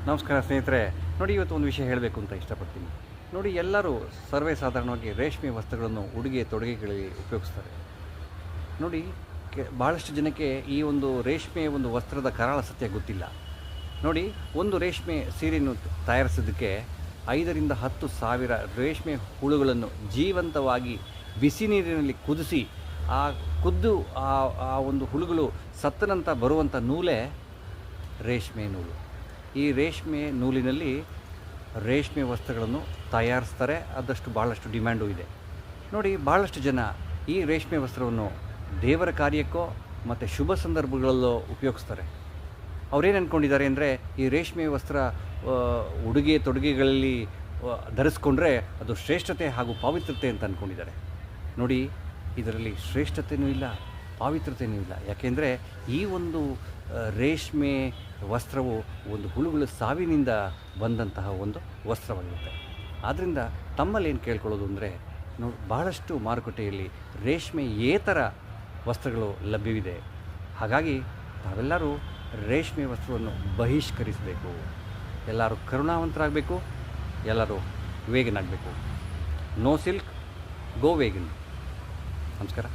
ನಮಸ್ಕಾರ ಸ್ನೇಹಿತರೆ. ನೋಡಿ, ಇವತ್ತು ಒಂದು ವಿಷಯ ಹೇಳಬೇಕು ಅಂತ ಇಷ್ಟಪಡ್ತೀನಿ. ನೋಡಿ, ಎಲ್ಲರೂ ಸರ್ವೇ ಸಾಧಾರಣವಾಗಿ ರೇಷ್ಮೆ ವಸ್ತ್ರಗಳನ್ನು ಉಡುಗೆ ತೊಡುಗೆಗಳಲ್ಲಿ ಉಪಯೋಗಿಸ್ತಾರೆ. ನೋಡಿ, ಭಾಳಷ್ಟು ಜನಕ್ಕೆ ಈ ಒಂದು ರೇಷ್ಮೆ ಒಂದು ವಸ್ತ್ರದ ಕರಾಳ ಸತ್ಯ ಗೊತ್ತಿಲ್ಲ. ನೋಡಿ, ಒಂದು ರೇಷ್ಮೆ ಸೀರೆಯನ್ನು ತಯಾರಿಸೋದಕ್ಕೆ 5ರಿಂದ 10 ಸಾವಿರ ರೇಷ್ಮೆ ಹುಳುಗಳನ್ನು ಜೀವಂತವಾಗಿ ಬಿಸಿ ನೀರಿನಲ್ಲಿ ಕುದಿಸಿ ಆ ಒಂದು ಹುಳುಗಳು ಸತ್ತ ನಂತರ ಬರುವಂಥ ನೂಲೇ ರೇಷ್ಮೆ ನೂಲು. ಈ ರೇಷ್ಮೆ ನೂಲಿನಲ್ಲಿ ರೇಷ್ಮೆ ವಸ್ತ್ರಗಳನ್ನು ತಯಾರಿಸ್ತಾರೆ. ಭಾಳಷ್ಟು ಡಿಮ್ಯಾಂಡು ಇದೆ. ನೋಡಿ, ಭಾಳಷ್ಟು ಜನ ಈ ರೇಷ್ಮೆ ವಸ್ತ್ರವನ್ನು ದೇವರ ಕಾರ್ಯಕ್ಕೋ ಮತ್ತು ಶುಭ ಸಂದರ್ಭಗಳಲ್ಲೋ ಉಪಯೋಗಿಸ್ತಾರೆ. ಅವರೇನು ಅಂದ್ಕೊಂಡಿದ್ದಾರೆ ಅಂದರೆ, ಈ ರೇಷ್ಮೆ ವಸ್ತ್ರ ಉಡುಗೆ ತೊಡುಗೆಗಳಲ್ಲಿ ಧರಿಸ್ಕೊಂಡ್ರೆ ಅದು ಶ್ರೇಷ್ಠತೆ ಹಾಗೂ ಪಾವಿತ್ರತೆ ಅಂತ ಅಂದ್ಕೊಂಡಿದ್ದಾರೆ. ನೋಡಿ, ಇದರಲ್ಲಿ ಶ್ರೇಷ್ಠತೆಯೂ ಇಲ್ಲ, ಪಾವಿತ್ರತೆಯೂ ಇಲ್ಲ. ಯಾಕೆಂದರೆ ಈ ಒಂದು ರೇಷ್ಮೆ ವಸ್ತ್ರವು ಒಂದು ಹುಳುಗಳ ಸಾವಿನಿಂದ ಬಂದಂತಹ ಒಂದು ವಸ್ತ್ರವಾಗಿರುತ್ತೆ. ಆದ್ದರಿಂದ ತಮ್ಮಲ್ಲೇನು ಕೇಳ್ಕೊಳ್ಳೋದು ಅಂದರೆ, ಭಾಳಷ್ಟು ಮಾರುಕಟ್ಟೆಯಲ್ಲಿ ರೇಷ್ಮೆಯೇತರ ವಸ್ತ್ರಗಳು ಲಭ್ಯವಿದೆ. ಹಾಗಾಗಿ ತಾವೆಲ್ಲರೂ ರೇಷ್ಮೆ ವಸ್ತ್ರವನ್ನು ಬಹಿಷ್ಕರಿಸಬೇಕು. ಎಲ್ಲರೂ ಕರುಣಾವಂತರಾಗಬೇಕು, ಎಲ್ಲರೂ ವೇಗನ್ ಆಗಬೇಕು. ನೋ ಸಿಲ್ಕ್, ಗೋ ವೇಗನ್. ನಮಸ್ಕಾರ.